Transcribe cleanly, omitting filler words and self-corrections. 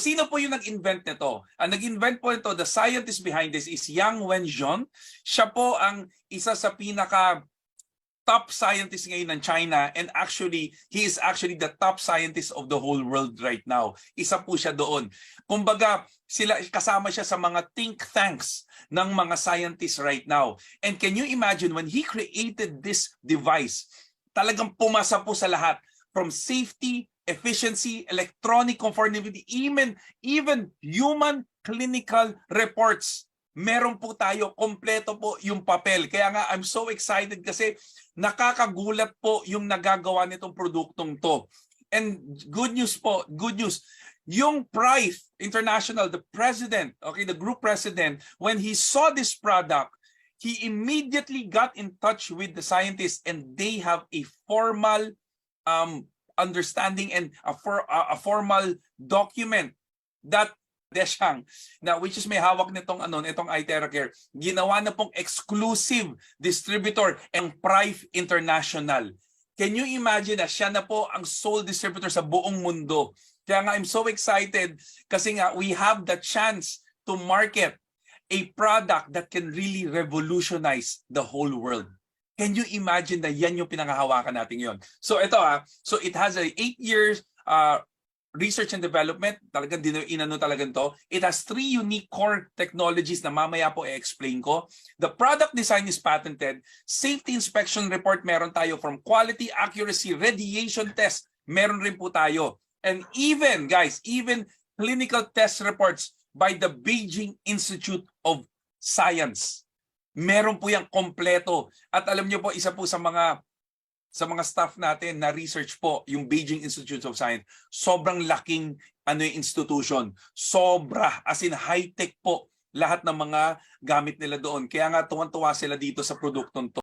Sino po yung nag-invent nito? Ang nag-invent po ito, the scientist behind this is Yang Wenzhong. Siya po ang isa sa pinaka top scientist ngayon ng China, and actually, he is actually the top scientist of the whole world right now. Isa po siya doon. Kumbaga, kasama siya sa mga think tanks ng mga scientists right now. And can you imagine when he created this device, talagang pumasa po sa lahat, from safety, efficiency, electronic conformity, even human clinical reports. Meron po tayo, kompleto po yung papel. Kaya nga, I'm so excited kasi nakakagulat po yung nagagawa nitong produktong to. And good news po, good news. Yung Prive International, the president, okay, the group president, when he saw this product, he immediately got in touch with the scientists, and they have a formal understanding and a formal document that Desyang, na which is may hawak nitong itong iTeracare, ginawa na pong exclusive distributor ang Prive International. Can you imagine na siya na po ang sole distributor sa buong mundo? Kaya nga I'm so excited kasi nga we have the chance to market a product that can really revolutionize the whole world. Can you imagine na yan yung pinangahawakan natin yon? So ito so it has a 8 years research and development, talagang inano talagang to. It has 3 unique core technologies na mamaya po i-explain ko. The product design is patented. Safety inspection report meron tayo, from quality, accuracy, radiation test, meron rin po tayo. And even, guys, even clinical test reports by the Beijing Institute of Science. Meron po yung kompleto. At alam niyo po, isa po sa mga staff natin na research po, yung Beijing Institute of Science, sobrang laking yung institution. Sobra, as in high-tech po lahat ng mga gamit nila doon. Kaya nga tuwan-tuwa sila dito sa produktong to.